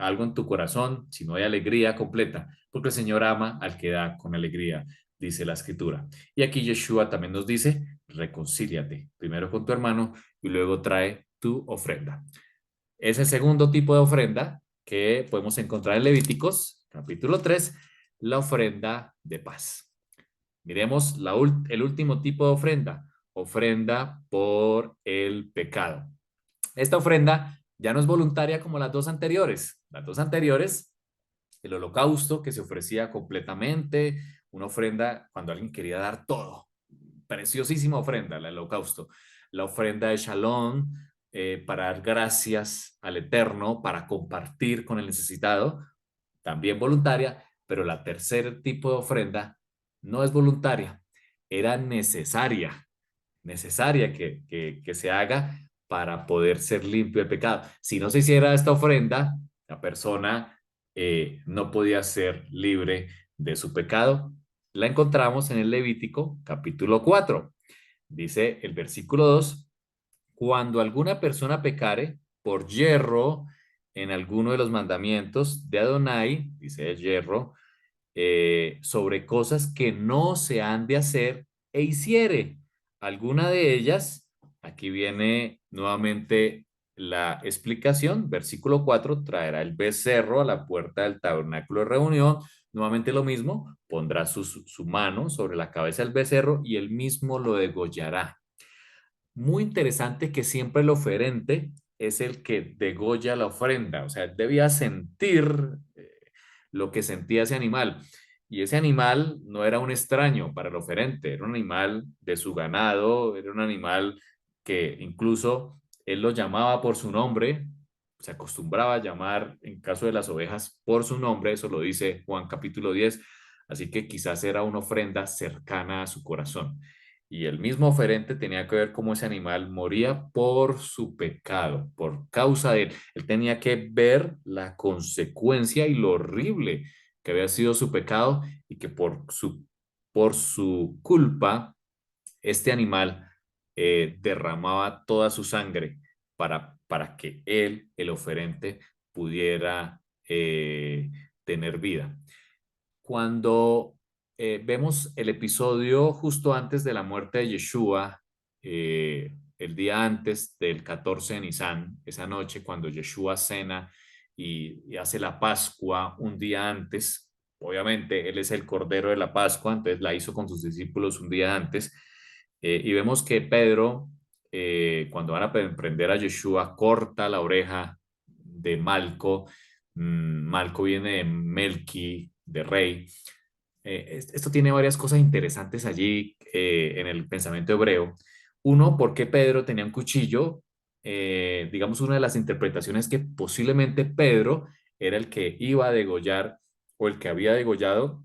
algo en tu corazón, si no hay alegría completa, porque el Señor ama al que da con alegría, dice la Escritura. Y aquí Yeshua también nos dice, reconcíliate primero con tu hermano y luego trae tu ofrenda. Es el segundo tipo de ofrenda que podemos encontrar en Levíticos, capítulo 3, la ofrenda de paz. Miremos el último tipo de ofrenda por el pecado. Esta ofrenda ya no es voluntaria como las dos anteriores. Las dos anteriores, el holocausto que se ofrecía completamente, una ofrenda cuando alguien quería dar todo. Preciosísima ofrenda, el holocausto. La ofrenda de Shalom, para dar gracias al Eterno, para compartir con el necesitado, también voluntaria, pero la tercer tipo de ofrenda no es voluntaria, era necesaria que se haga para poder ser limpio del pecado. Si no se hiciera esta ofrenda, la persona no podía ser libre de su pecado. La encontramos en el Levítico capítulo 4. Dice el versículo 2, cuando alguna persona pecare por yerro en alguno de los mandamientos de Adonai, dice el yerro, sobre cosas que no se han de hacer e hiciere alguna de ellas, aquí viene nuevamente la explicación, versículo 4, traerá el becerro a la puerta del tabernáculo de reunión, nuevamente lo mismo, pondrá su mano sobre la cabeza del becerro y él mismo lo degollará. Muy interesante que siempre el oferente es el que degolla la ofrenda, o sea, debía sentir lo que sentía ese animal. Y ese animal no era un extraño para el oferente, era un animal de su ganado, era un animal que incluso él lo llamaba por su nombre, se acostumbraba a llamar en caso de las ovejas por su nombre, eso lo dice Juan capítulo 10, así que quizás era una ofrenda cercana a su corazón. Y el mismo oferente tenía que ver cómo ese animal moría por su pecado, por causa de él. Él tenía que ver la consecuencia y lo horrible que había sido su pecado y que por su culpa este animal derramaba toda su sangre para que él, el oferente, pudiera tener vida. Cuando vemos el episodio justo antes de la muerte de Yeshua, el día antes del 14 de Nisan, esa noche cuando Yeshua cena y hace la Pascua un día antes, obviamente él es el Cordero de la Pascua, entonces la hizo con sus discípulos un día antes, y vemos que Pedro, cuando van a prender a Yeshua, corta la oreja de Malco. Malco viene de Melqui, de rey. Esto tiene varias cosas interesantes allí en el pensamiento hebreo. Uno, ¿por qué Pedro tenía un cuchillo? digamos, una de las interpretaciones que posiblemente Pedro era el que iba a degollar o el que había degollado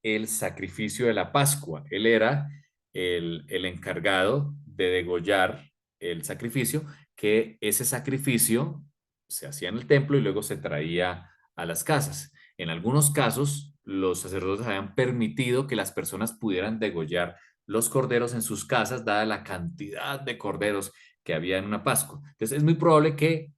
el sacrificio de la Pascua. Él era el encargado de degollar el sacrificio, que ese sacrificio se hacía en el templo y luego se traía a las casas. En algunos casos, los sacerdotes habían permitido que las personas pudieran degollar los corderos en sus casas, dada la cantidad de corderos que había en una Pascua. Entonces, es muy probable que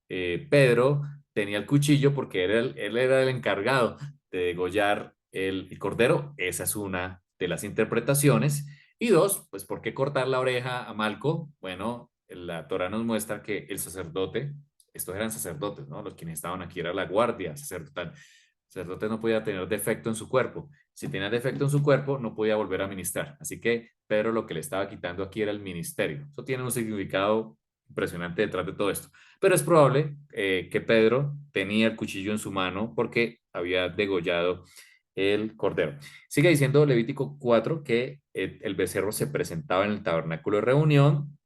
Pedro tenía el cuchillo porque él era el encargado de degollar el cordero. Esa es una de las interpretaciones. Y dos, pues, ¿por qué cortar la oreja a Malco? Bueno, la Torá nos muestra que el sacerdote, estos eran sacerdotes, ¿no? Los quienes estaban aquí era la guardia sacerdotal. El sacerdote no podía tener defecto en su cuerpo. Si tenía defecto en su cuerpo, no podía volver a ministrar. Así que Pedro lo que le estaba quitando aquí era el ministerio. Eso tiene un significado impresionante detrás de todo esto. Pero es probable que Pedro tenía el cuchillo en su mano porque había degollado el cordero. Sigue diciendo Levítico 4 que el becerro se presentaba en el tabernáculo de reunión,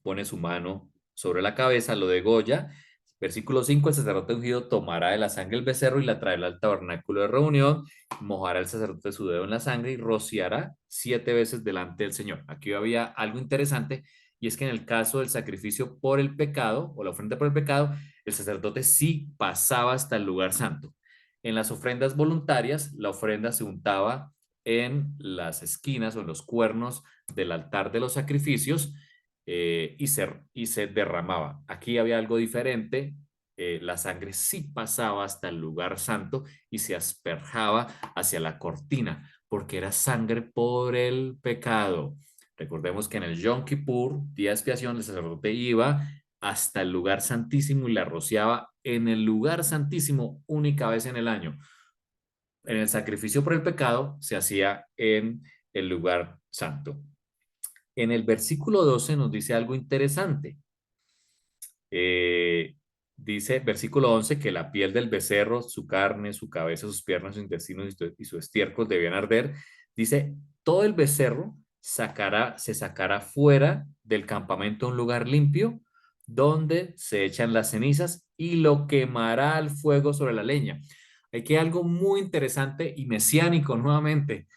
pone su mano sobre la cabeza, lo degolla. Versículo 5, el sacerdote ungido tomará de la sangre del becerro y la traerá al tabernáculo de reunión, mojará el sacerdote su dedo en la sangre y rociará 7 veces delante del Señor. Aquí había algo interesante, y es que en el caso del sacrificio por el pecado o la ofrenda por el pecado, el sacerdote sí pasaba hasta el lugar santo. En las ofrendas voluntarias, la ofrenda se untaba en las esquinas o en los cuernos del altar de los sacrificios, y se derramaba. Aquí había algo diferente. La sangre sí pasaba hasta el lugar santo y se asperjaba hacia la cortina, porque era sangre por el pecado. Recordemos que en el Yom Kippur, día de expiación, el sacerdote iba hasta el lugar santísimo y la rociaba en el lugar santísimo única vez en el año. En el sacrificio por el pecado se hacía en el lugar santo. En el versículo 12 nos dice algo interesante. Dice, versículo 11, que la piel del becerro, su carne, su cabeza, sus piernas, sus intestinos y su estiércol debían arder. Dice, todo el becerro se sacará fuera del campamento a un lugar limpio, donde se echan las cenizas y lo quemará al fuego sobre la leña. Aquí hay algo muy interesante y mesiánico nuevamente,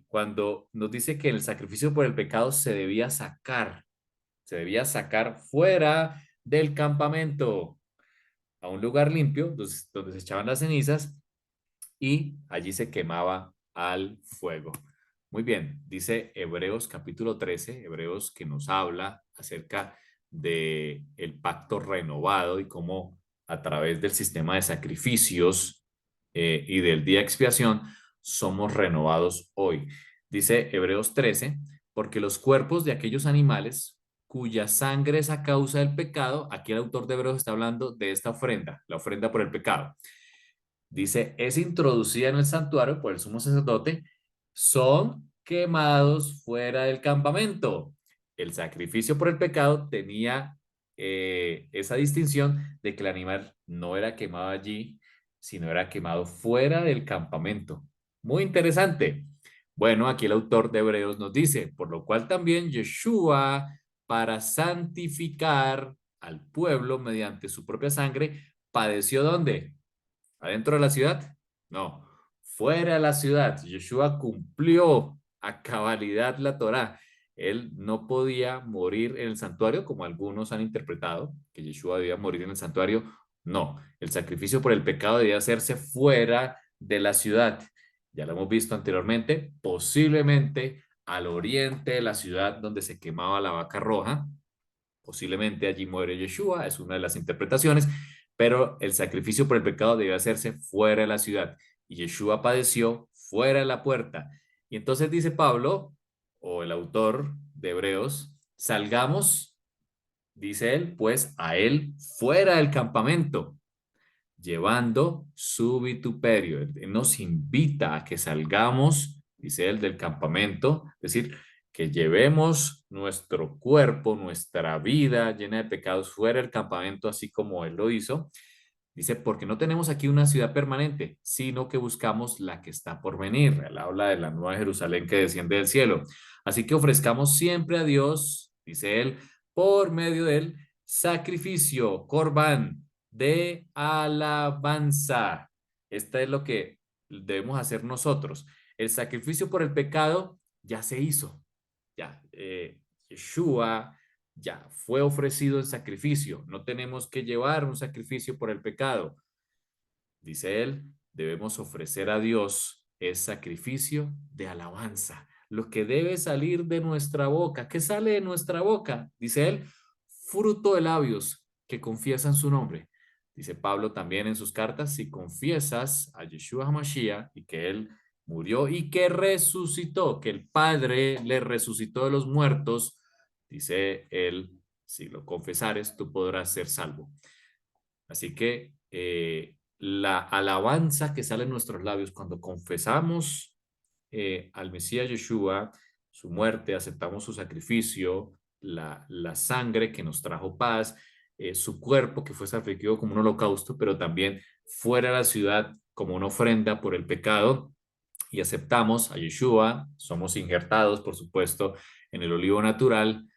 cuando nos dice que el sacrificio por el pecado se debía sacar fuera del campamento a un lugar limpio donde se echaban las cenizas y allí se quemaba al fuego. Muy bien, dice Hebreos capítulo 13, Hebreos, que nos habla acerca de el pacto renovado y cómo a través del sistema de sacrificios y del día de expiación somos renovados hoy. Dice Hebreos 13, porque los cuerpos de aquellos animales cuya sangre es a causa del pecado, aquí el autor de Hebreos está hablando de esta ofrenda, la ofrenda por el pecado. Dice, es introducida en el santuario por el sumo sacerdote, son quemados fuera del campamento. El sacrificio por el pecado tenía esa distinción de que el animal no era quemado allí, sino era quemado fuera del campamento. Muy interesante. Bueno, aquí el autor de Hebreos nos dice, por lo cual también Yeshua, para santificar al pueblo mediante su propia sangre, padeció ¿dónde? ¿Adentro de la ciudad? No, fuera de la ciudad. Yeshua cumplió a cabalidad la Torá. Él no podía morir en el santuario, como algunos han interpretado, que Yeshua debía morir en el santuario. No, el sacrificio por el pecado debía hacerse fuera de la ciudad. Ya lo hemos visto anteriormente, posiblemente al oriente de la ciudad donde se quemaba la vaca roja. Posiblemente allí muere Yeshua, es una de las interpretaciones, pero el sacrificio por el pecado debe hacerse fuera de la ciudad. Y Yeshua padeció fuera de la puerta. Y entonces dice Pablo, o el autor de Hebreos, salgamos, dice él, pues a él fuera del campamento, llevando su vituperio. Él nos invita a que salgamos, dice él, del campamento, es decir, que llevemos nuestro cuerpo, nuestra vida llena de pecados fuera del campamento, así como él lo hizo. Dice, porque no tenemos aquí una ciudad permanente, sino que buscamos la que está por venir. Él habla de la nueva Jerusalén que desciende del cielo. Así que ofrezcamos siempre a Dios, dice él, por medio del sacrificio, corbán, de alabanza. Esta es lo que debemos hacer nosotros. El sacrificio por el pecado ya se hizo. Ya, Yeshua ya fue ofrecido en sacrificio. No tenemos que llevar un sacrificio por el pecado. Dice él, debemos ofrecer a Dios es sacrificio de alabanza. Lo que debe salir de nuestra boca. ¿Qué sale de nuestra boca? Dice él, fruto de labios que confiesan su nombre. Dice Pablo también en sus cartas, si confiesas a Yeshua HaMashiach y que él murió y que resucitó, que el Padre le resucitó de los muertos, dice él, si lo confesares, tú podrás ser salvo. Así que la alabanza que sale en nuestros labios cuando confesamos al Mesías Yeshua, su muerte, aceptamos su sacrificio, la sangre que nos trajo paz, su cuerpo que fue sacrificado como un holocausto, pero también fuera de la ciudad como una ofrenda por el pecado, y aceptamos a Yeshua, somos injertados, por supuesto, en el olivo natural.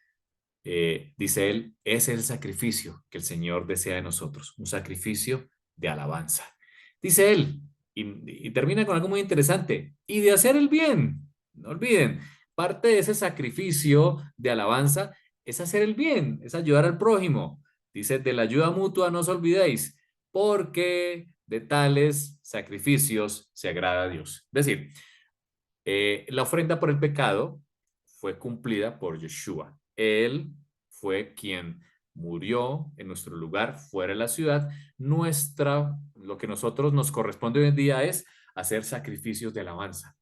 Dice él, es el sacrificio que el Señor desea de nosotros, un sacrificio de alabanza. Dice él, y termina con algo muy interesante, y de hacer el bien. No olviden, parte de ese sacrificio de alabanza es hacer el bien, es ayudar al prójimo. Dice, de la ayuda mutua no os olvidéis, porque de tales sacrificios se agrada a Dios. Es decir, la ofrenda por el pecado fue cumplida por Yeshua. Él fue quien murió en nuestro lugar fuera de la ciudad. Lo que nosotros nos corresponde hoy en día es hacer sacrificios de alabanza.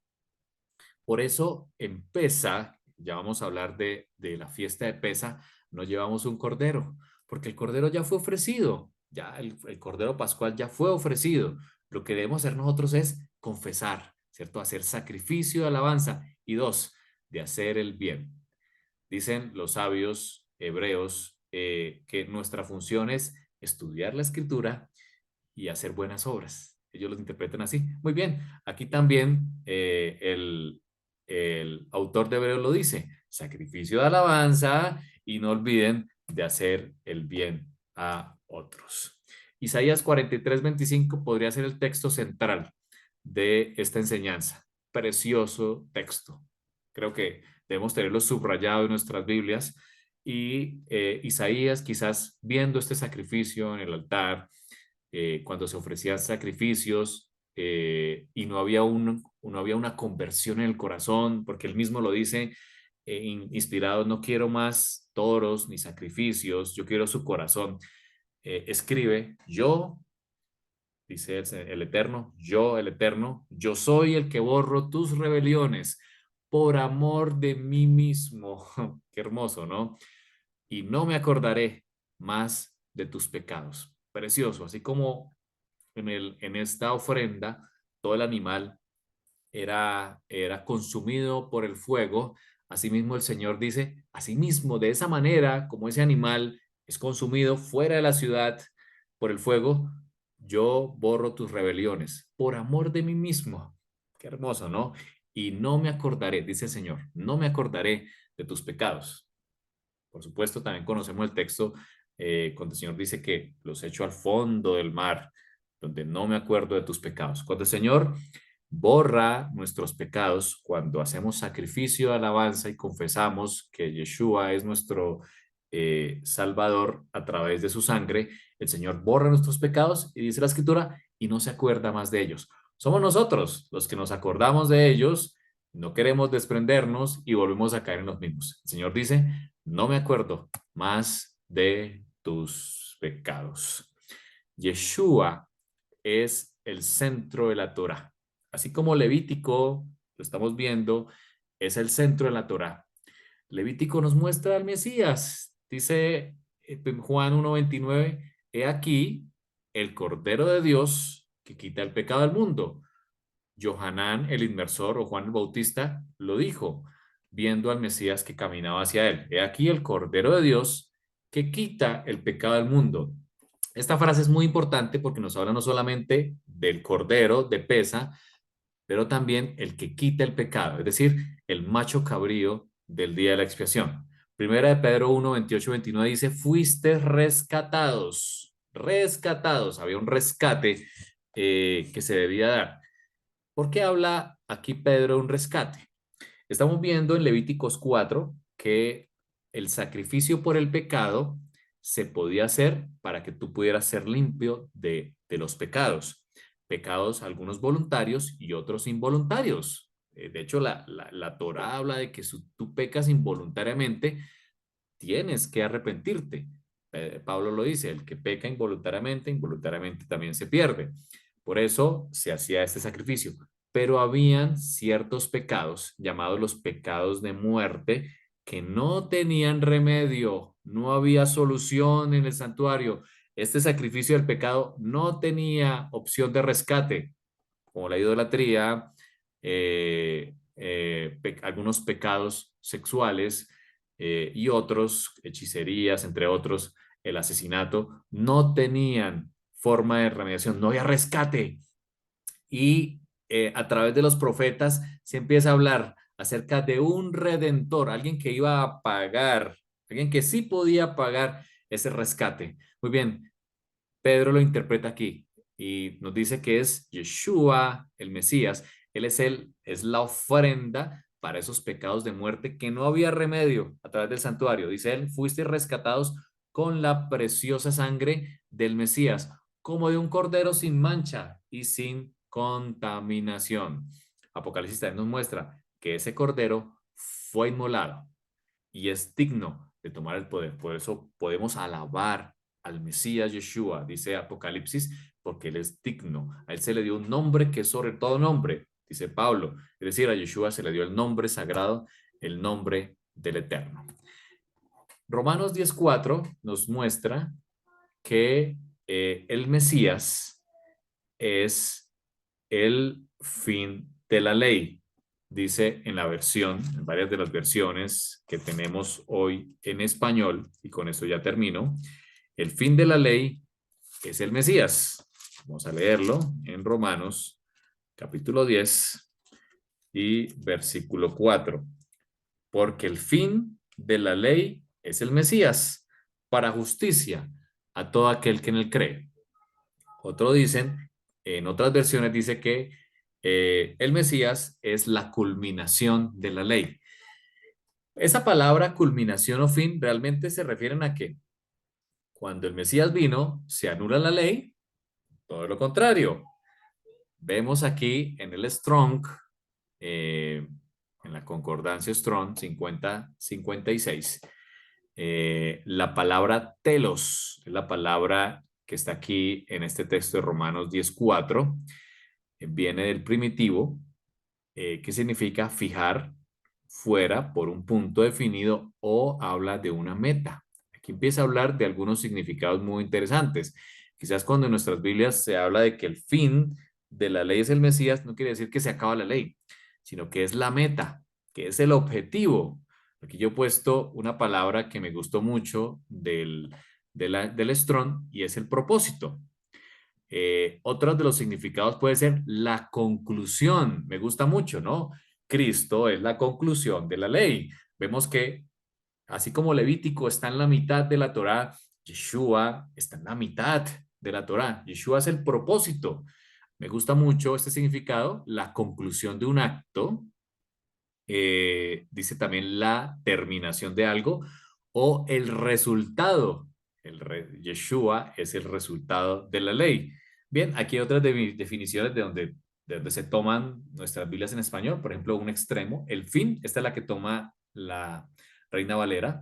Por eso en Pesa, ya vamos a hablar de la fiesta de Pesa, no llevamos un cordero, porque el cordero ya fue ofrecido, ya el cordero pascual ya fue ofrecido. Lo que debemos hacer nosotros es confesar, ¿cierto? Hacer sacrificio de alabanza. Y dos, de hacer el bien. Dicen los sabios hebreos que nuestra función es estudiar la escritura y hacer buenas obras. Ellos lo interpretan así. Muy bien, aquí también el autor de Hebreos lo dice, sacrificio de alabanza y no olviden de hacer el bien a otros. Isaías 43:25 podría ser el texto central de esta enseñanza. Precioso texto. Creo que debemos tenerlo subrayado en nuestras Biblias y Isaías quizás viendo este sacrificio en el altar, cuando se ofrecían sacrificios y no había una conversión en el corazón, porque él mismo lo dice, inspirado, no quiero más toros ni sacrificios, yo quiero su corazón. Escribe, yo, dice el Eterno, yo el Eterno, yo soy el que borro tus rebeliones por amor de mí mismo. Qué hermoso, ¿no? Y no me acordaré más de tus pecados. Precioso, así como en esta ofrenda, todo el animal era consumido por el fuego. Asimismo, el Señor dice, asimismo, de esa manera, como ese animal es consumido fuera de la ciudad por el fuego, yo borro tus rebeliones por amor de mí mismo. Qué hermoso, ¿no? Y no me acordaré, dice el Señor, no me acordaré de tus pecados. Por supuesto, también conocemos el texto cuando el Señor dice que los echo al fondo del mar, donde no me acuerdo de tus pecados. Cuando el Señor borra nuestros pecados, cuando hacemos sacrificio de alabanza y confesamos que Yeshua es nuestro Salvador a través de su sangre, el Señor borra nuestros pecados y dice la Escritura, y no se acuerda más de ellos. Somos nosotros los que nos acordamos de ellos, no queremos desprendernos y volvemos a caer en los mismos. El Señor dice, no me acuerdo más de tus pecados. Yeshua es el centro de la Torá. Así como Levítico, lo estamos viendo, es el centro de la Torá. Levítico nos muestra al Mesías. Dice Juan 1:29, he aquí el Cordero de Dios que quita el pecado del mundo. Johanán, el inmersor, o Juan el Bautista, lo dijo, viendo al Mesías que caminaba hacia él. He aquí el Cordero de Dios que quita el pecado del mundo. Esta frase es muy importante porque nos habla no solamente del Cordero de Pesa, pero también el que quita el pecado, es decir, el macho cabrío del día de la expiación. Primera de Pedro 1, 28, 29 dice, fuiste rescatados, rescatados. Había un rescate que se debía dar. ¿Por qué habla aquí Pedro de un rescate? Estamos viendo en Levíticos 4 que el sacrificio por el pecado se podía hacer para que tú pudieras ser limpio de los pecados. Pecados, algunos voluntarios y otros involuntarios. De hecho, la Torá habla de que si tú pecas involuntariamente, tienes que arrepentirte. Pablo lo dice, el que peca involuntariamente, involuntariamente también se pierde. Por eso se hacía este sacrificio. Pero habían ciertos pecados, llamados los pecados de muerte, que no tenían remedio, no había solución en el santuario. Este sacrificio del pecado no tenía opción de rescate, como la idolatría, algunos pecados sexuales y otros, hechicerías, entre otros, el asesinato, no tenían forma de remediación, no había rescate. Y a través de los profetas se empieza a hablar acerca de un redentor, alguien que iba a pagar, alguien que sí podía pagar ese rescate. Muy bien, Pedro lo interpreta aquí y nos dice que es Yeshua, el Mesías. Él es la ofrenda para esos pecados de muerte que no había remedio a través del santuario. Dice él, fuiste rescatados con la preciosa sangre del Mesías, como de un cordero sin mancha y sin contaminación. Apocalipsis también nos muestra que ese cordero fue inmolado y es digno de tomar el poder. Por eso podemos alabar al Mesías Yeshua, dice Apocalipsis, porque él es digno. A él se le dio un nombre que es sobre todo nombre, dice Pablo. Es decir, a Yeshua se le dio el nombre sagrado, el nombre del Eterno. Romanos 10:4 nos muestra que el Mesías es el fin de la ley. Dice en la versión, en varias de las versiones que tenemos hoy en español, y con esto ya termino, el fin de la ley es el Mesías. Vamos a leerlo en Romanos capítulo 10 y versículo 4. Porque el fin de la ley es el Mesías para justicia a todo aquel que en él cree. Otro dicen, en otras versiones dice que el Mesías es la culminación de la ley. Esa palabra culminación o fin realmente se refieren a que cuando el Mesías vino, se anula la ley, todo lo contrario. Vemos aquí en el Strong, en la concordancia Strong 50-56, la palabra telos, es la palabra que está aquí en este texto de Romanos 10:4, viene del primitivo, que significa fijar fuera por un punto definido o habla de una meta. Aquí empieza a hablar de algunos significados muy interesantes. Quizás cuando en nuestras Biblias se habla de que el fin de la ley es el Mesías, no quiere decir que se acaba la ley, sino que es la meta, que es el objetivo. Aquí yo he puesto una palabra que me gustó mucho del Strong y es el propósito. Otro de los significados puede ser la conclusión. Me gusta mucho, ¿no? Cristo es la conclusión de la ley. Vemos que así como Levítico está en la mitad de la Torá, Yeshua está en la mitad de la Torá. Yeshua es el propósito. Me gusta mucho este significado, la conclusión de un acto. Dice también la terminación de algo o el resultado. Yeshua es el resultado de la ley. Bien, aquí hay otras definiciones de donde se toman nuestras Biblias en español. Por ejemplo, un extremo, el fin, esta es la que toma la Reina Valera.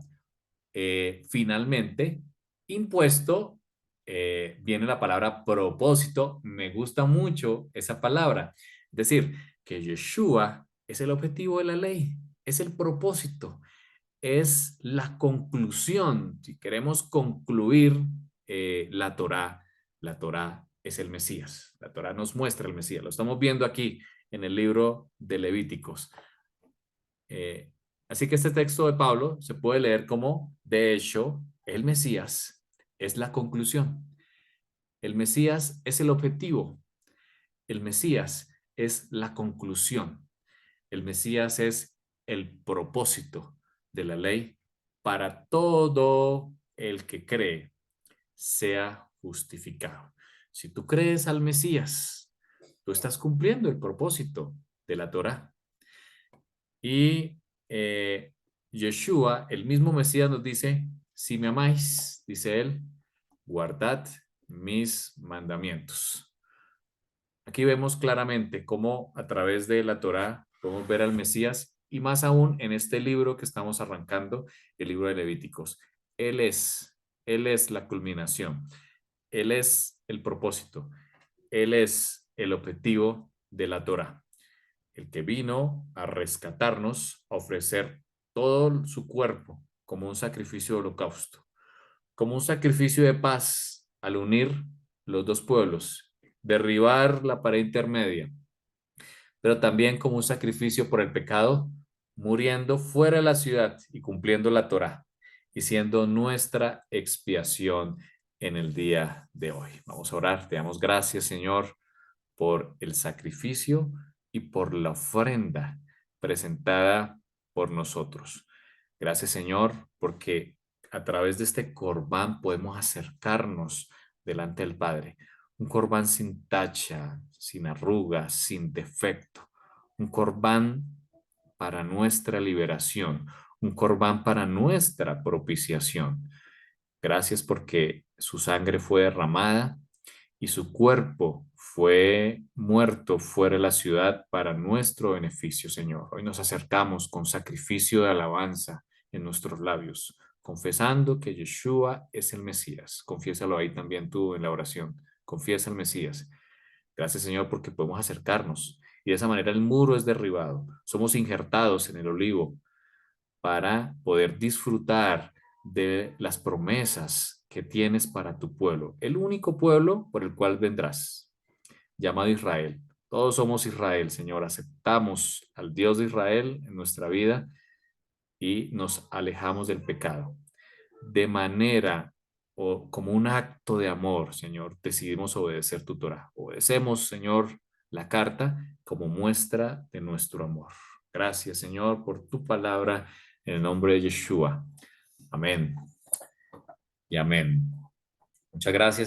Finalmente, impuesto, viene la palabra propósito. Me gusta mucho esa palabra. Es decir, que Yeshua es el objetivo de la ley, es el propósito, es la conclusión. Si queremos concluir la Torá es el Mesías. La Torá nos muestra el Mesías. Lo estamos viendo aquí en el libro de Levíticos. Así que este texto de Pablo se puede leer como, de hecho, el Mesías es la conclusión. El Mesías es el objetivo. El Mesías es la conclusión. El Mesías es el propósito de la ley para todo el que cree sea justificado. Si tú crees al Mesías, tú estás cumpliendo el propósito de la Torá. Y Yeshua, el mismo Mesías, nos dice, si me amáis, dice él, guardad mis mandamientos. Aquí vemos claramente cómo a través de la Torá podemos ver al Mesías y más aún en este libro que estamos arrancando, el libro de Levíticos. Él es la culminación, Él es el propósito, Él es el objetivo de la Torá, el que vino a rescatarnos, a ofrecer todo su cuerpo como un sacrificio de holocausto, como un sacrificio de paz al unir los dos pueblos, derribar la pared intermedia, pero también como un sacrificio por el pecado, muriendo fuera de la ciudad y cumpliendo la Torá y siendo nuestra expiación en el día de hoy. Vamos a orar. Te damos gracias, Señor, por el sacrificio y por la ofrenda presentada por nosotros. Gracias, Señor, porque a través de este corbán podemos acercarnos delante del Padre. Un corbán sin tacha, sin arrugas, sin defecto. Un corbán para nuestra liberación. Un corbán para nuestra propiciación. Gracias porque su sangre fue derramada y su cuerpo fue muerto fuera de la ciudad para nuestro beneficio, Señor. Hoy nos acercamos con sacrificio de alabanza en nuestros labios, confesando que Yeshua es el Mesías. Confiésalo ahí también tú en la oración. Confiesa el Mesías. Gracias, Señor, porque podemos acercarnos y de esa manera el muro es derribado. Somos injertados en el olivo para poder disfrutar de las promesas que tienes para tu pueblo, el único pueblo por el cual vendrás, llamado Israel. Todos somos Israel, Señor. Aceptamos al Dios de Israel en nuestra vida y nos alejamos del pecado. De manera o como un acto de amor, Señor, decidimos obedecer tu Torah. Obedecemos, Señor, la carta como muestra de nuestro amor. Gracias, Señor, por tu palabra en el nombre de Yeshua. Amén y amén. Muchas gracias.